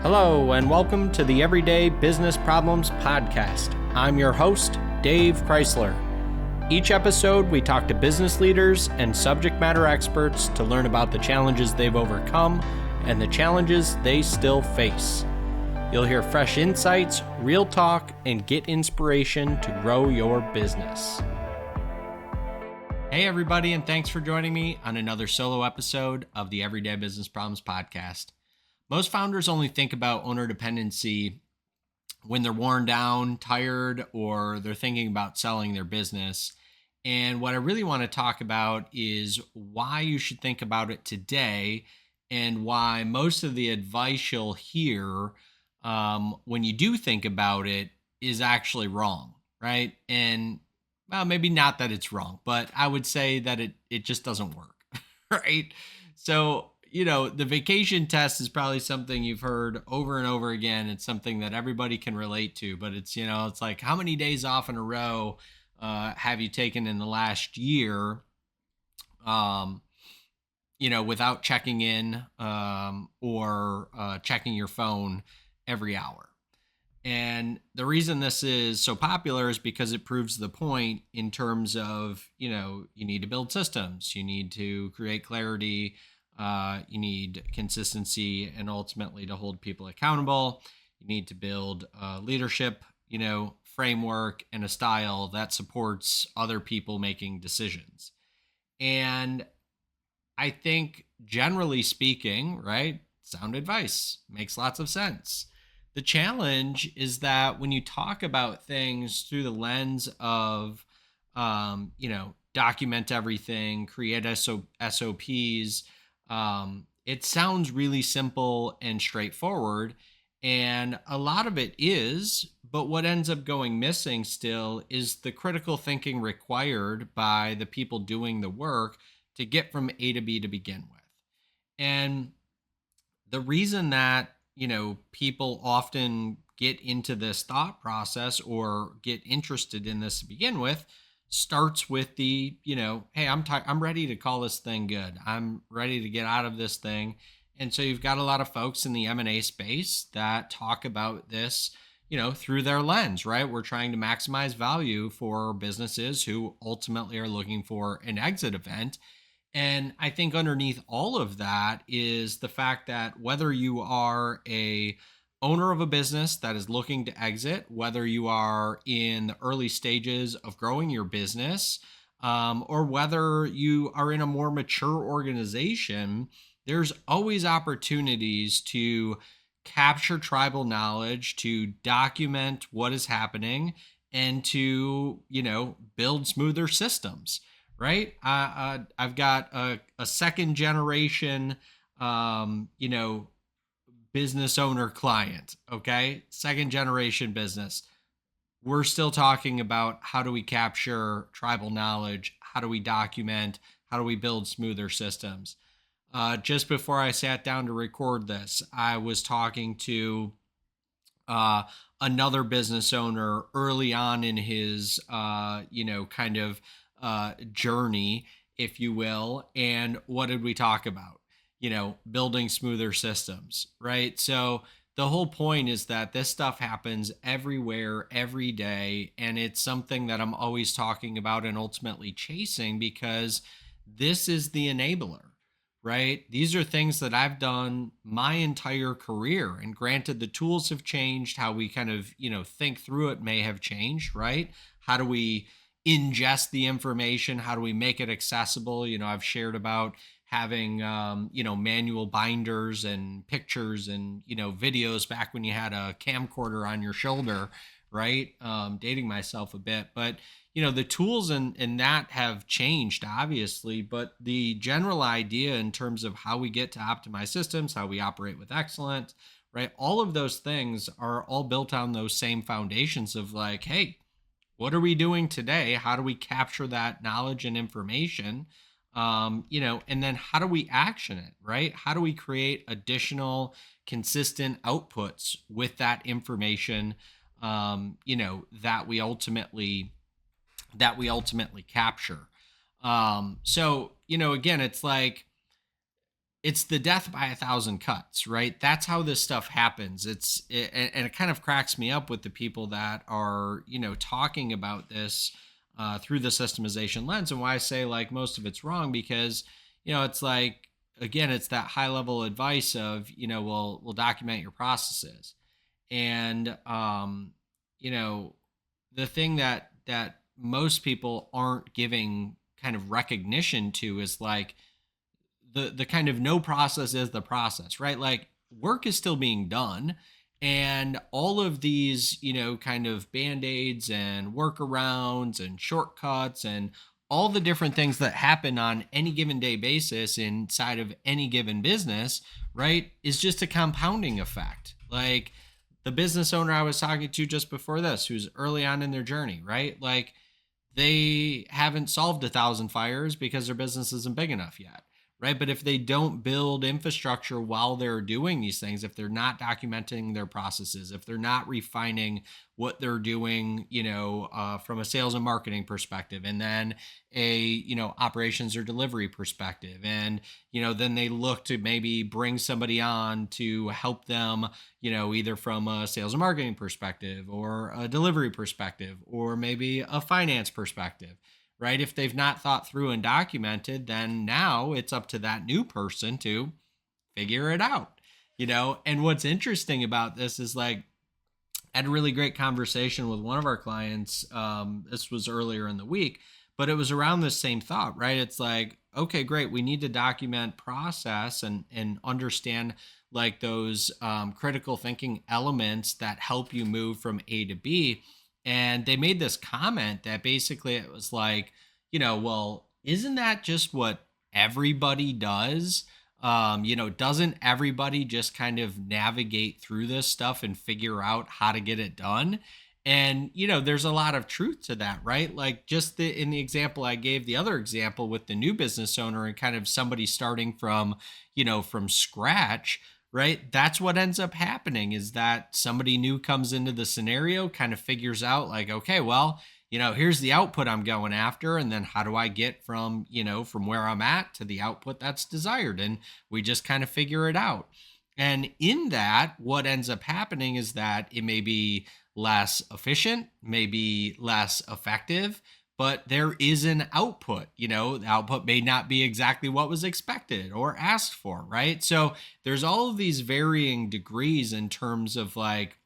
Hello, and welcome to the Everyday Business Problems Podcast. I'm your host, Dave Chrysler. Each episode, we talk to business leaders and subject matter experts to learn about the challenges they've overcome and the challenges they still face. You'll hear fresh insights, real talk, and get inspiration to grow your business. Hey, everybody, and thanks for joining me on another solo episode of the Everyday Business Problems Podcast. Most founders only think about owner dependency when they're worn down, tired, or they're thinking about selling their business. And what I really want to talk about is why you should think about it today and why most of the advice you'll hear when you do think about it is actually wrong, right? And well, maybe not that it's wrong, but I would say that it just doesn't work, right? So, the vacation test is probably something you've heard over and over again. It's something that everybody can relate to, but it's like, how many days off in a row have you taken in the last year, without checking in or checking your phone every hour? And the reason this is so popular is because it proves the point in terms of, you need to build systems, you need to create clarity, you need consistency, and ultimately to hold people accountable. You need to build a leadership, framework and a style that supports other people making decisions. And I think generally speaking, right, sound advice makes lots of sense. The challenge is that when you talk about things through the lens of, document everything, create SOPs, it sounds really simple and straightforward. And a lot of it is, but what ends up going missing still is the critical thinking required by the people doing the work to get from A to B to begin with. And the reason that people often get into this thought process or get interested in this to begin with starts with the, hey, I'm ready to call this thing good. I'm ready to get out of this thing. And so you've got a lot of folks in the M&A space that talk about this, through their lens, right? We're trying to maximize value for businesses who ultimately are looking for an exit event. And I think underneath all of that is the fact that whether you are a owner of a business that is looking to exit, whether you are in the early stages of growing your business, or whether you are in a more mature organization, there's always opportunities to capture tribal knowledge, to document what is happening, and to, build smoother systems. Right. I've got a second generation, business owner client. Okay. Second generation business. We're still talking about how do we capture tribal knowledge? How do we document? How do we build smoother systems? Just before I sat down to record this, I was talking to another business owner early on in his, journey, if you will. And what did we talk about? Building smoother systems, right? So the whole point is that this stuff happens everywhere, every day. And it's something that I'm always talking about and ultimately chasing because this is the enabler, right? These are things that I've done my entire career. And granted, the tools have changed. How we kind of, think through it may have changed, right? How do we ingest the information? How do we make it accessible? I've shared about having, manual binders and pictures and, videos back when you had a camcorder on your shoulder, right? Dating myself a bit, but, the tools in that have changed, obviously, but the general idea in terms of how we get to optimize systems, how we operate with excellence, right? All of those things are all built on those same foundations of like, hey, what are we doing today? How do we capture that knowledge and information? And then how do we action it, right? How do we create additional consistent outputs with that information, that we ultimately capture? So, again, it's like it's the death by a thousand cuts, right? That's how this stuff happens. And it kind of cracks me up with the people that are, talking about this through the systemization lens, and why I say like most of it's wrong, because it's like, again, it's that high level advice of, we'll document your processes. And you know the thing that most people aren't giving kind of recognition to is like the kind of no process is the process, right? Like work is still being done, and all of these, kind of band-aids and workarounds and shortcuts and all the different things that happen on any given day basis inside of any given business, right, is just a compounding effect. Like the business owner I was talking to just before this, who's early on in their journey, right? Like they haven't solved a thousand fires because their business isn't big enough yet, right? But if they don't build infrastructure while they're doing these things, if they're not documenting their processes, if they're not refining what they're doing, from a sales and marketing perspective, and then a operations or delivery perspective, and then they look to maybe bring somebody on to help them, either from a sales and marketing perspective or a delivery perspective or maybe a finance perspective, right? If they've not thought through and documented, then now it's up to that new person to figure it out, And what's interesting about this is like, I had a really great conversation with one of our clients. This was earlier in the week, but it was around this same thought, right? It's like, okay, great. We need to document process and understand like those critical thinking elements that help you move from A to B. And they made this comment that basically it was like, well, isn't that just what everybody does? Doesn't everybody just kind of navigate through this stuff and figure out how to get it done? And, there's a lot of truth to that, right? Like just in the example I gave, the other example with the new business owner and kind of somebody starting from, from scratch, right? That's what ends up happening is that somebody new comes into the scenario, kind of figures out like, okay, well, here's the output I'm going after. And then how do I get from, from where I'm at to the output that's desired? And we just kind of figure it out. And in that, what ends up happening is that it may be less efficient, maybe less effective, but there is an output. The output may not be exactly what was expected or asked for, right? So there's all of these varying degrees in terms of like,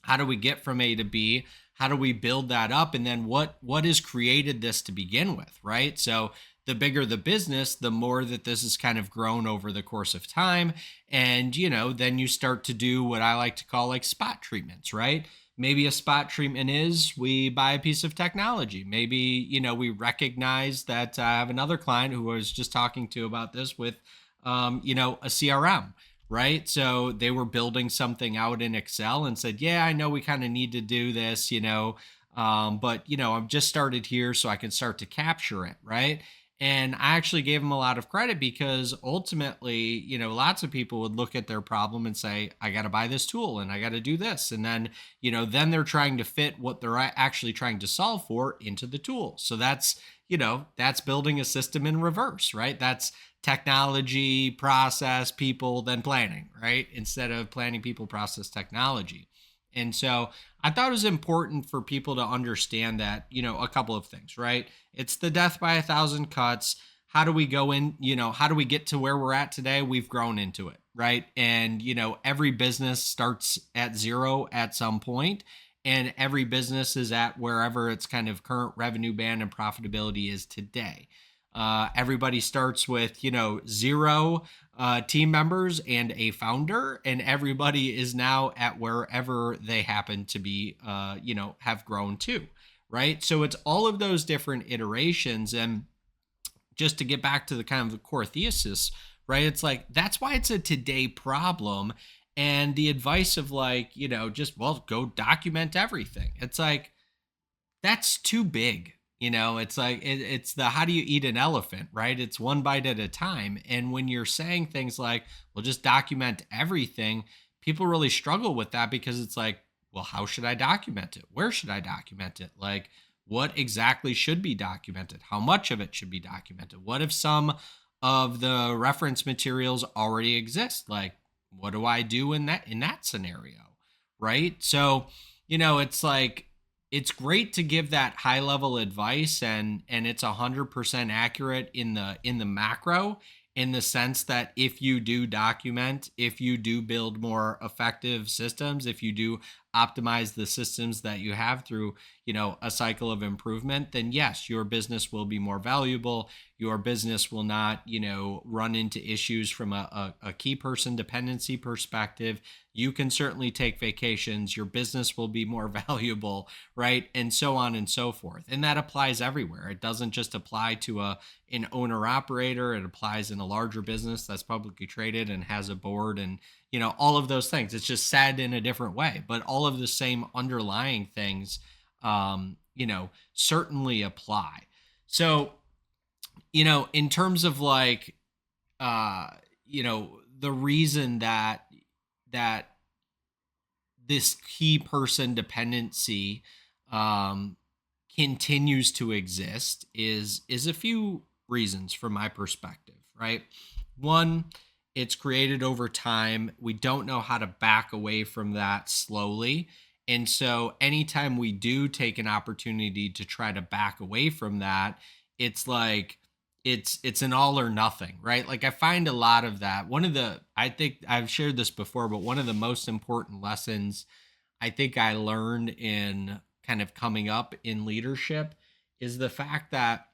how do we get from A to B? How do we build that up? And then what has created this to begin with, right? So the bigger the business, the more that this has kind of grown over the course of time. And, then you start to do what I like to call like spot treatments, right? Maybe a spot treatment is we buy a piece of technology. Maybe, we recognize that I have another client who I was just talking to about this with, a CRM, right? So they were building something out in Excel and said, yeah, I know we kind of need to do this, but, I've just started here so I can start to capture it, right? And I actually gave them a lot of credit because ultimately, lots of people would look at their problem and say, I got to buy this tool and I got to do this. And then, then they're trying to fit what they're actually trying to solve for into the tool. So that's, that's building a system in reverse, right? That's technology, process, people, then planning, right? Instead of planning, people, process, technology. And so I thought it was important for people to understand that, a couple of things, right? It's the death by a thousand cuts. How do we go in, how do we get to where we're at today? We've grown into it, right? And, every business starts at zero at some point, and every business is at wherever its kind of current revenue band and profitability is today. Everybody starts with, zero team members and a founder, and everybody is now at wherever they happen to be, have grown to, right? So it's all of those different iterations. And just to get back to the kind of the core thesis, right? It's like, that's why it's a today problem. And the advice of like, just, well, go document everything. It's like, that's too big. It's like it's the how do you eat an elephant, right? It's one bite at a time. And when you're saying things like, well, just document everything, people really struggle with that because it's like, well, how should I document it? Where should I document it? Like, what exactly should be documented? How much of it should be documented? What if some of the reference materials already exist. Like, what do I do in that scenario? Right? So, it's like it's great to give that high level advice, and it's 100% accurate in the macro, in the sense that if you do document, if you do build more effective systems, if you do optimize the systems that you have through, a cycle of improvement, then yes, your business will be more valuable. Your business will not, run into issues from a key person dependency perspective. You can certainly take vacations. Your business will be more valuable, right? And so on and so forth. And that applies everywhere. It doesn't just apply to an owner operator. It applies in a larger business that's publicly traded and has a board, and all of those things. It's just said in a different way, but all of the same underlying things, certainly apply. So, in terms of like, uh, the reason that this key person dependency um, continues to exist is a few reasons from my perspective, right? One, it's created over time. We don't know how to back away from that slowly. And so anytime we do take an opportunity to try to back away from that, it's like it's an all or nothing, right? Like I find a lot of that. I think I've shared this before, but one of the most important lessons I think I learned in kind of coming up in leadership is the fact that,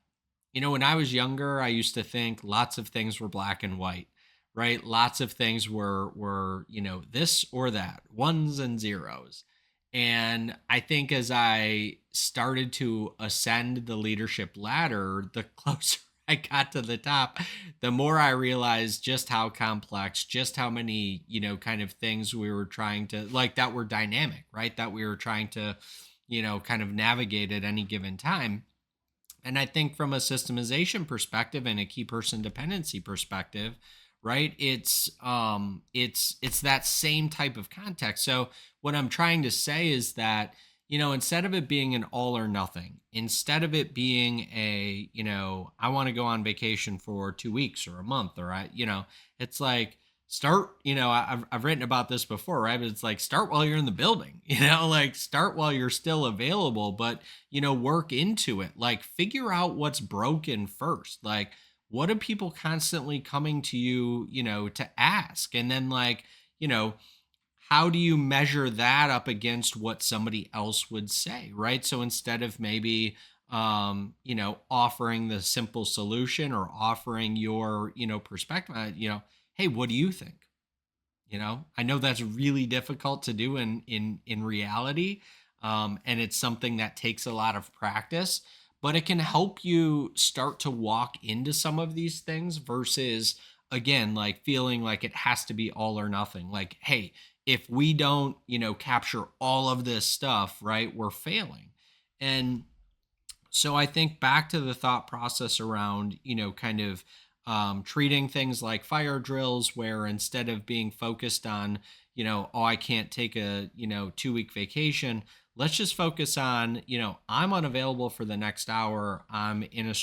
when I was younger, I used to think lots of things were black and white, right? Lots of things were, this or that, ones and zeros. And I think as I started to ascend the leadership ladder, the closer I got to the top, the more I realized just how complex, just how many, kind of things we were trying to, like, that were dynamic, right? That we were trying to, kind of navigate at any given time. And I think from a systemization perspective and a key person dependency perspective, right? It's that same type of context. So what I'm trying to say is that, instead of it being an all or nothing, instead of it being I want to go on vacation for 2 weeks or a month, or it's like, start, I've written about this before, right? But it's like, start while you're in the building, like start while you're still available, but, work into it. Like, figure out what's broken first. Like, what are people constantly coming to you, to ask? And then, like, how do you measure that up against what somebody else would say, right? So instead of maybe, offering the simple solution or offering your, perspective, hey, what do you think? I know that's really difficult to do in reality, and it's something that takes a lot of practice, but it can help you start to walk into some of these things versus, again, like feeling like it has to be all or nothing. Like, hey, if we don't, capture all of this stuff, right, we're failing. And so I think back to the thought process around, kind of treating things like fire drills, where instead of being focused on, oh, I can't take a, 2 week vacation, let's just focus on, I'm unavailable for the next hour. I'm in a,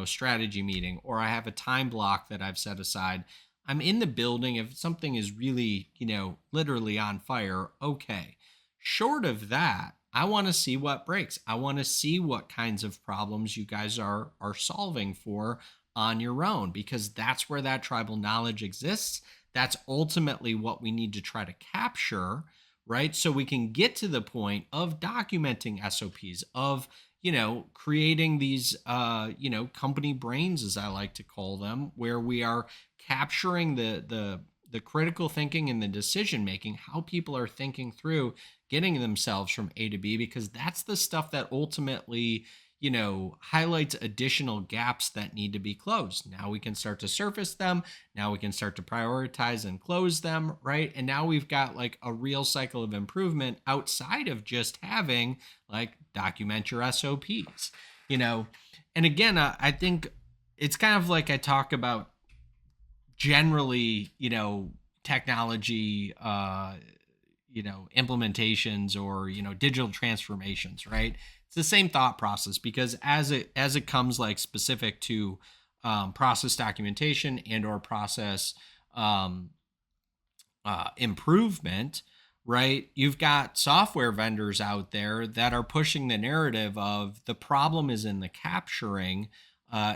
strategy meeting, or I have a time block that I've set aside. I'm in the building. If something is really, literally on fire, okay. Short of that, I want to see what breaks. I want to see what kinds of problems you guys are solving for on your own, because that's where that tribal knowledge exists. That's ultimately what we need to try to capture, right? So we can get to the point of documenting SOPs, of, creating these, company brains, as I like to call them, where we are capturing the critical thinking and the decision making, how people are thinking through getting themselves from A to B, because that's the stuff that ultimately, highlights additional gaps that need to be closed. Now we can start to surface them. Now we can start to prioritize and close them, right? And now we've got like a real cycle of improvement outside of just having like document your SOPs, And again, I think it's kind of like I talk about generally, technology, implementations, or, digital transformations, right? It's the same thought process, because as it comes like specific to, process documentation and or process um, improvement, right? You've got software vendors out there that are pushing the narrative of the problem is in the capturing,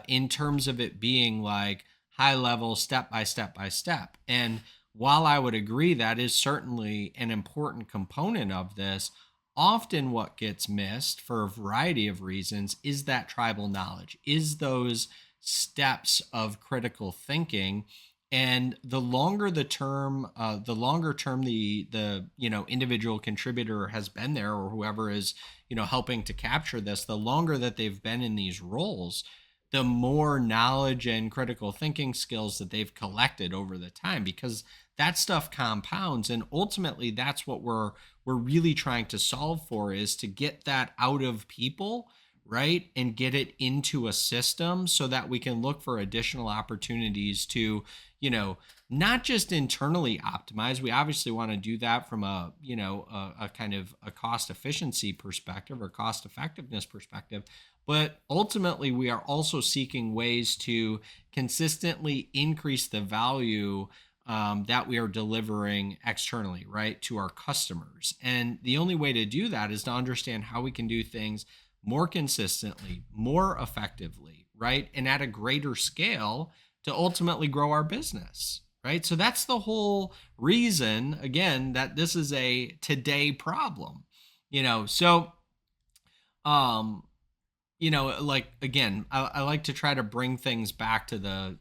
in terms of it being like high level, step by step by step. And while I would agree that is certainly an important component of this, often what gets missed for a variety of reasons is that tribal knowledge, is those steps of critical thinking. And the longer term the individual contributor has been there, or whoever is helping to capture this, the longer that they've been in these roles, the more knowledge and critical thinking skills that they've collected over the time, because that stuff compounds. And ultimately that's what we're really trying to solve for, is to get that out of people, right, and get it into a system so that we can look for additional opportunities to you know not just internally optimize. We obviously want to do that from a kind of a cost efficiency perspective or cost effectiveness perspective, but ultimately we are also seeking ways to consistently increase the value that we are delivering externally, right, to our customers. And the only way to do that is to understand how we can do things more consistently, more effectively, right, and at a greater scale to ultimately grow our business, right? So that's the whole reason, again, that this is a today problem. So um like, again, I like to try to bring things back to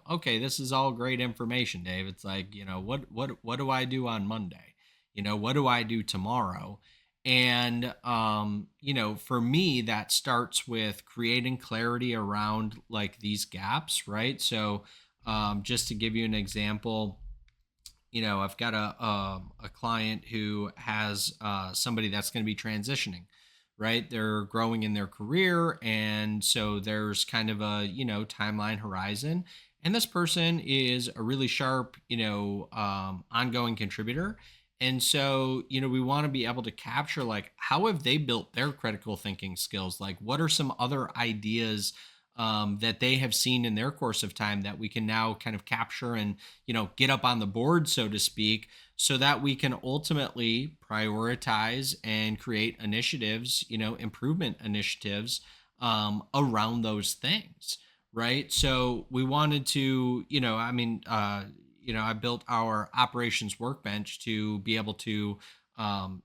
okay, this is all great information, Dave. It's like, what do I do on Monday? What do I do tomorrow? And for me, that starts with creating clarity around like these gaps, right? So just to give you an example, I've got a client who has somebody that's going to be transitioning, right? They're growing in their career, and so there's kind of a timeline horizon. And this person is a really sharp, ongoing contributor. And so we want to be able to capture like how have they built their critical thinking skills? Like what are some other ideas that they have seen in their course of time that we can now kind of capture and get up on the board, so to speak, so that we can ultimately prioritize and create initiatives, improvement initiatives around those things, right? So we wanted to, I built our operations workbench to be able to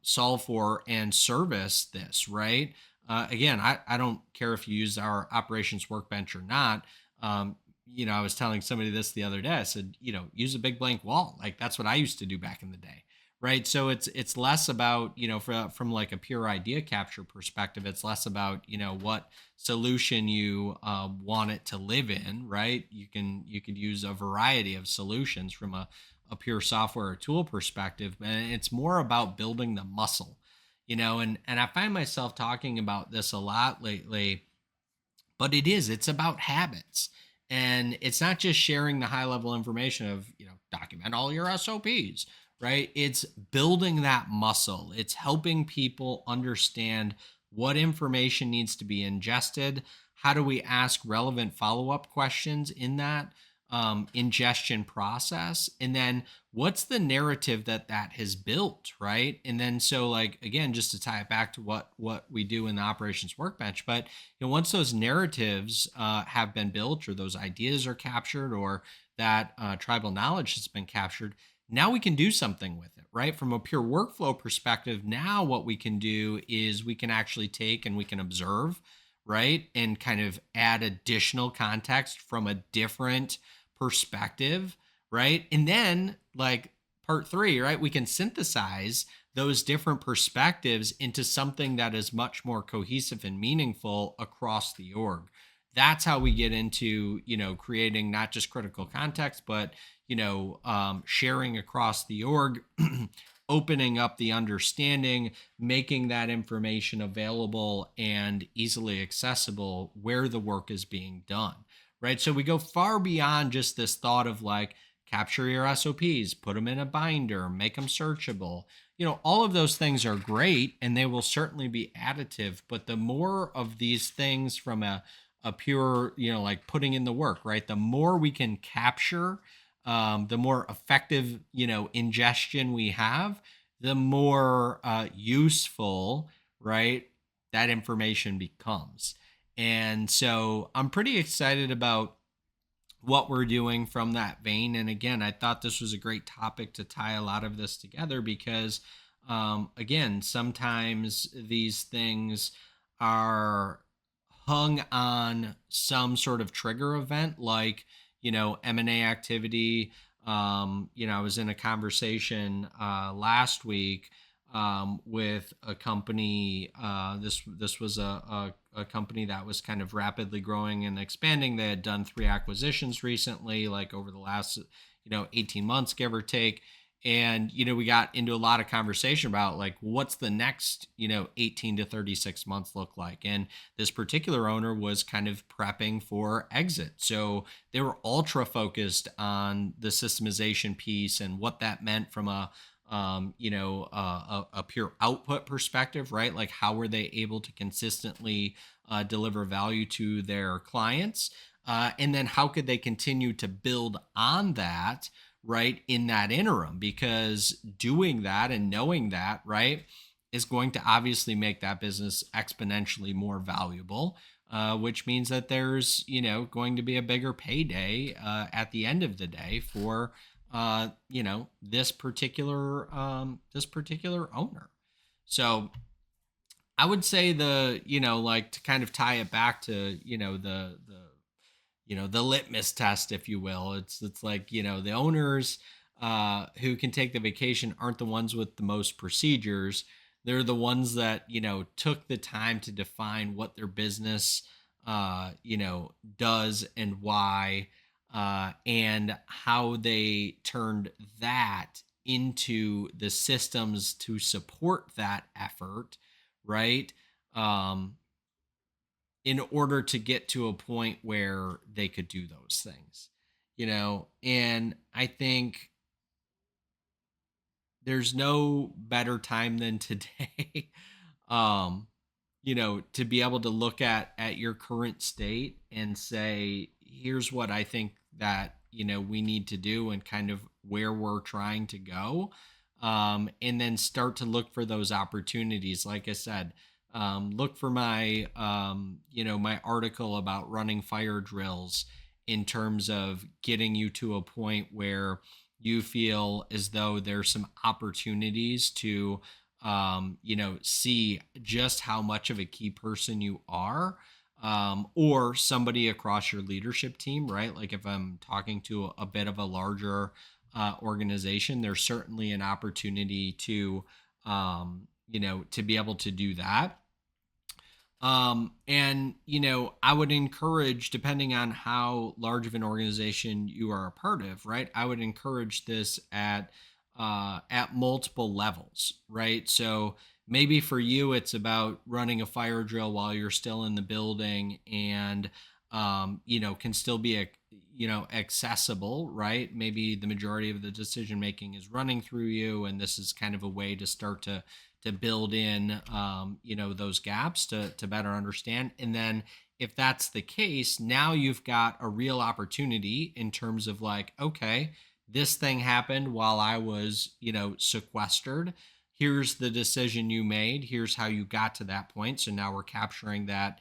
solve for and service this, right? Again, I don't care if you use our operations workbench or not. I was telling somebody this the other day. I said, use a big blank wall. Like that's what I used to do back in the day, right? So it's less about from like a pure idea capture perspective. It's less about what solution you want it to live in, right? You could use a variety of solutions from a pure software or tool perspective, and it's more about building the muscle. And I find myself talking about this a lot lately, but it's about habits. And it's not just sharing the high level information of document all your SOPs, right? It's building that muscle. It's helping people understand what information needs to be ingested. How do we ask relevant follow-up questions in that ingestion process? And then what's the narrative that has built, right? And then so like again, just to tie it back to what we do in the operations workbench, but once those narratives have been built, or those ideas are captured, or that tribal knowledge has been captured, now we can do something with it, right? From a pure workflow perspective, now what we can do is we can actually take and we can observe, right, and kind of add additional context from a different perspective, right? And then like part three, right, we can synthesize those different perspectives into something that is much more cohesive and meaningful across the org. That's how we get into creating not just critical context, but sharing across the org, opening up the understanding, making that information available and easily accessible where the work is being done, right? So we go far beyond just this thought of like capture your SOPs, put them in a binder, make them searchable. All of those things are great and they will certainly be additive, but the more of these things from a pure, like putting in the work, right? The more we can capture, the more effective, ingestion we have, the more useful, right, that information becomes. And so I'm pretty excited about what we're doing from that vein. And again, I thought this was a great topic to tie a lot of this together because, again, sometimes these things are hung on some sort of trigger event, like, M&A activity. I was in a conversation last week with a company. This was a company that was kind of rapidly growing and expanding. They had done 3 acquisitions recently, like over the last 18 months, give or take. And we got into a lot of conversation about like what's the next 18 to 36 months look like. And this particular owner was kind of prepping for exit, so they were ultra focused on the systemization piece and what that meant from a pure output perspective, right? Like how were they able to consistently deliver value to their clients? And then how could they continue to build on that, right, in that interim? Because doing that and knowing that, right, is going to obviously make that business exponentially more valuable. Which means that there's, going to be a bigger payday at the end of the day for this particular owner. So I would say like to kind of tie it back to the litmus test, if you will. It's like the owners who can take the vacation aren't the ones with the most procedures. They're the ones that took the time to define what their business does and why, and how they turned that into the systems to support that effort, right? Um, in order to get to a point where they could do those things, and I think there's no better time than today um to be able to look at your current state and say, here's what I think that we need to do and kind of where we're trying to go, and then start to look for those opportunities. Like I said, look for my my article about running fire drills in terms of getting you to a point where you feel as though there's some opportunities to see just how much of a key person you are, or somebody across your leadership team, right? Like if I'm talking to a bit of a larger organization, there's certainly an opportunity to be able to do that. And I would encourage, depending on how large of an organization you are a part of, right? I would encourage this at multiple levels, right? So maybe for you, it's about running a fire drill while you're still in the building and, can still be accessible, right? Maybe the majority of the decision making is running through you, and this is kind of a way to start to build in, those gaps to better understand. And then if that's the case, now you've got a real opportunity in terms of like, okay, this thing happened while I was, sequestered. Here's the decision you made. Here's how you got to that point. So now we're capturing that,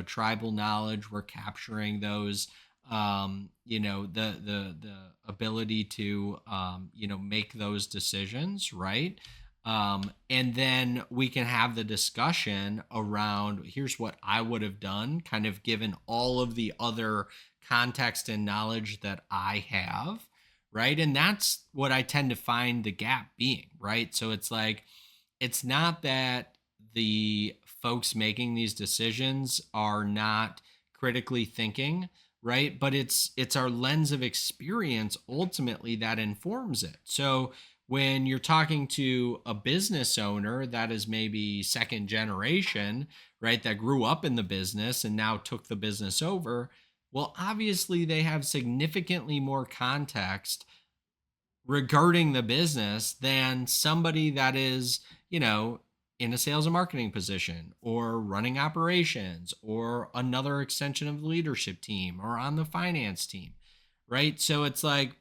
tribal knowledge. We're capturing those, the ability to, make those decisions, right? And then we can have the discussion around here's what I would have done, kind of given all of the other context and knowledge that I have, right? And that's what I tend to find the gap being, right? So it's like, it's not that the folks making these decisions are not critically thinking, right? But it's our lens of experience ultimately that informs it. So when you're talking to a business owner that is maybe second generation, right, that grew up in the business and now took the business over, well, obviously they have significantly more context regarding the business than somebody that is, in a sales and marketing position or running operations or another extension of the leadership team or on the finance team, right? So it's like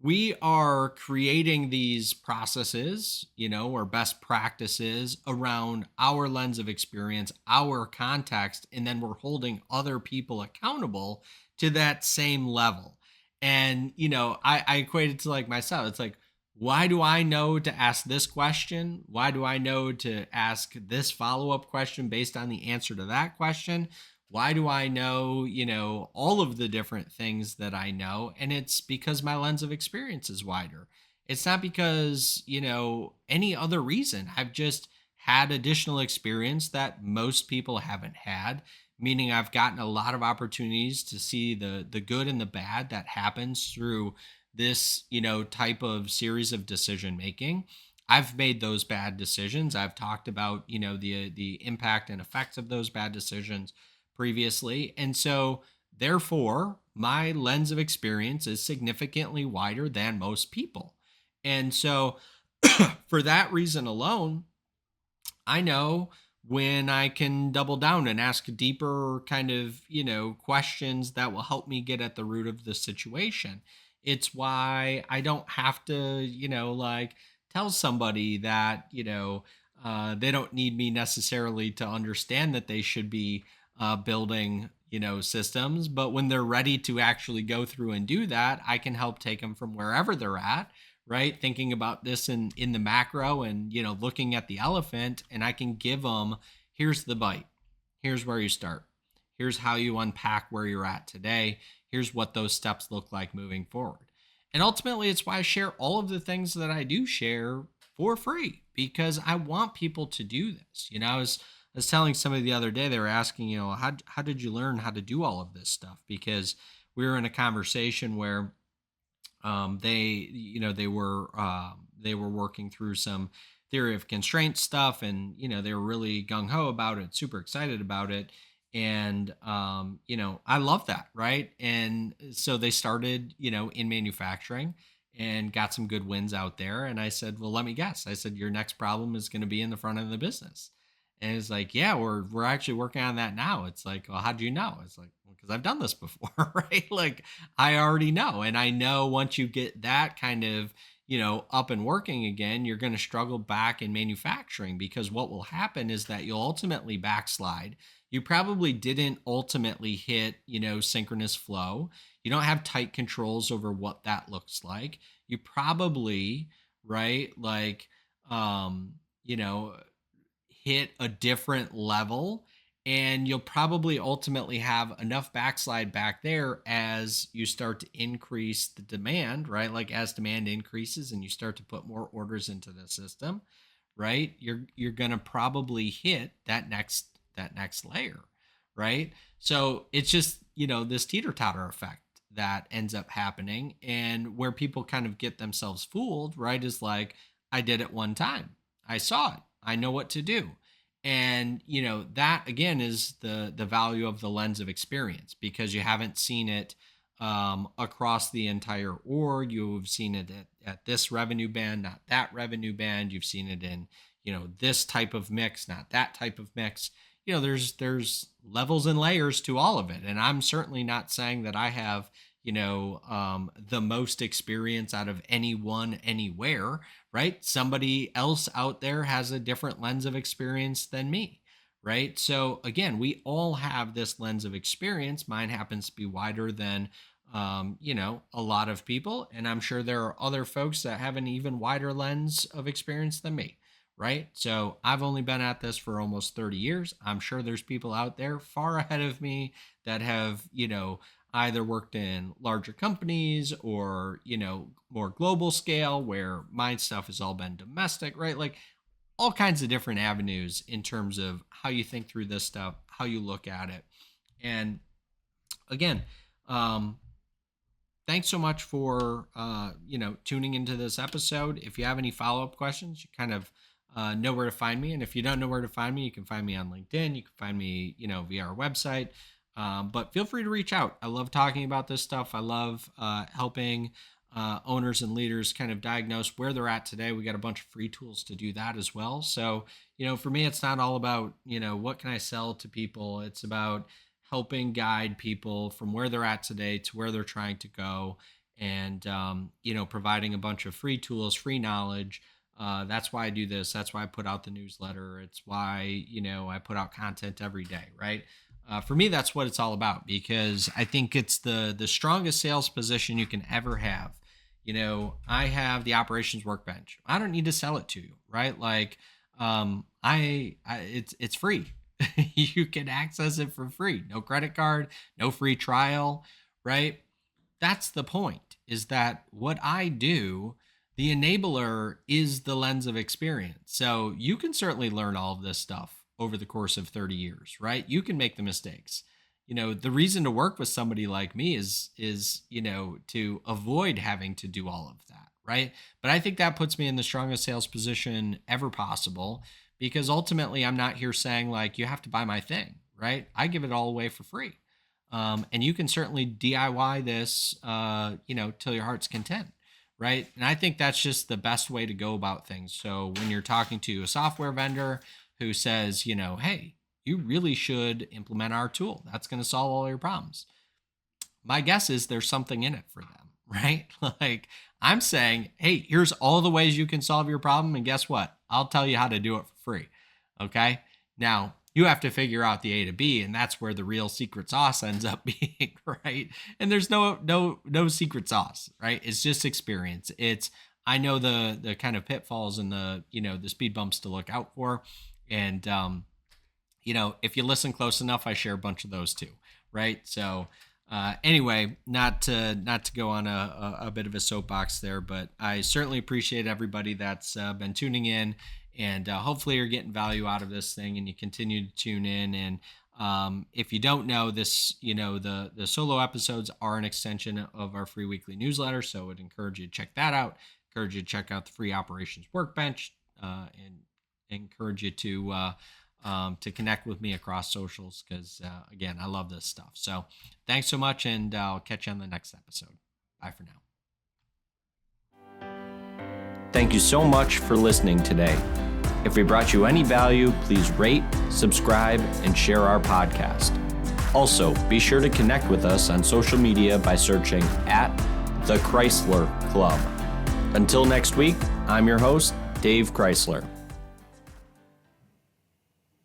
we are creating these processes, or best practices around our lens of experience, our context, and then we're holding other people accountable to that same level. And, I equate it to like myself. It's like, why do I know to ask this question? Why do I know to ask this follow up question based on the answer to that question? Why do I know, all of the different things that I know? And it's because my lens of experience is wider. It's not because, any other reason. I've just had additional experience that most people haven't had, meaning I've gotten a lot of opportunities to see the good and the bad that happens through this, type of series of decision making. I've made those bad decisions. I've talked about, the impact and effects of those bad decisions previously. And so, therefore, my lens of experience is significantly wider than most people. And so, for that reason alone, I know when I can double down and ask deeper kind of, questions that will help me get at the root of the situation. It's why I don't have to, like tell somebody that, they don't need me necessarily to understand that they should be building, systems. But when they're ready to actually go through and do that, I can help take them from wherever they're at, right? Thinking about this in the macro and, looking at the elephant, and I can give them, here's the bite. Here's where you start. Here's how you unpack where you're at today. Here's what those steps look like moving forward. And ultimately, it's why I share all of the things that I do share for free, because I want people to do this. I was telling somebody the other day, they were asking, how did you learn how to do all of this stuff? Because we were in a conversation where they were working through some theory of constraint stuff, and they were really gung ho about it, super excited about it, and I love that, right? And so they started, in manufacturing and got some good wins out there. And I said, well, let me guess. I said, your next problem is going to be in the front end of the business. And it's like, yeah, we're actually working on that now. It's like, well, how do you know? It's like, well, because I've done this before, right? Like I already know. And I know once you get that kind of, up and working again, you're going to struggle back in manufacturing, because what will happen is that you'll ultimately backslide. You probably didn't ultimately hit, synchronous flow. You don't have tight controls over what that looks like. You probably, right? Like, um, you know, hit a different level, and you'll probably ultimately have enough backslide back there as you start to increase the demand, right? Like as demand increases and you start to put more orders into the system, right? You're going to probably hit that next layer, right? So it's just, this teeter-totter effect that ends up happening, and where people kind of get themselves fooled, right? Is like, I did it one time. I saw it. I know what to do. And that again is the value of the lens of experience, because you haven't seen it across the entire org. You've seen it at this revenue band, not that revenue band. You've seen it in this type of mix, not that type of mix. There's levels and layers to all of it, and I'm certainly not saying that I have the most experience out of anyone anywhere, right? Somebody else out there has a different lens of experience than me, right? So again, we all have this lens of experience. Mine happens to be wider than a lot of people, and I'm sure there are other folks that have an even wider lens of experience than me, right? So I've only been at this for almost 30 years. I'm sure there's people out there far ahead of me that have either worked in larger companies or more global scale, where my stuff has all been domestic, right? Like all kinds of different avenues in terms of how you think through this stuff, how you look at it. And again, um thanks so much for tuning into this episode. If you have any follow-up questions, you kind of know where to find me. And if you don't know where to find me, you can find me on LinkedIn. You can find me via our website. But feel free to reach out. I love talking about this stuff. I love helping owners and leaders kind of diagnose where they're at today. We got a bunch of free tools to do that as well. So, for me, it's not all about, what can I sell to people? It's about helping guide people from where they're at today to where they're trying to go, and, providing a bunch of free tools, free knowledge. That's why I do this. That's why I put out the newsletter. It's why, I put out content every day, right? For me, that's what it's all about, because I think it's the strongest sales position you can ever have. I have the operations workbench. I don't need to sell it to you, right? Like, it's free. You can access it for free. No credit card, no free trial, right? That's the point, is that what I do, the enabler is the lens of experience. So you can certainly learn all of this stuff over the course of 30 years, right? You can make the mistakes. The reason to work with somebody like me is to avoid having to do all of that, right? But I think that puts me in the strongest sales position ever possible, because ultimately I'm not here saying like, you have to buy my thing, right? I give it all away for free. And you can certainly DIY this, till your heart's content, right? And I think that's just the best way to go about things. So when you're talking to a software vendor who says, hey, you really should implement our tool, that's going to solve all your problems, my guess is there's something in it for them, right? Like, I'm saying, hey, here's all the ways you can solve your problem. And guess what? I'll tell you how to do it for free. Okay. Now, you have to figure out the A to B, and that's where the real secret sauce ends up being, right? And there's no secret sauce, right? It's just experience. I know the kind of pitfalls and the speed bumps to look out for. And, if you listen close enough, I share a bunch of those too, right? So anyway, not to go on a bit of a soapbox there, but I certainly appreciate everybody that's been tuning in, and hopefully you're getting value out of this thing, and you continue to tune in. And if you don't know this, the solo episodes are an extension of our free weekly newsletter. So I would encourage you to check that out. Encourage you to check out the free operations workbench, and encourage you to connect with me across socials, because again, I love this stuff. So thanks so much, and I'll catch you on the next episode. Bye for now. Thank you so much for listening today. If we brought you any value, please rate, subscribe, and share our podcast. Also, be sure to connect with us on social media by searching @The Chrysler Club. Until next week, I'm your host, Dave Chrysler.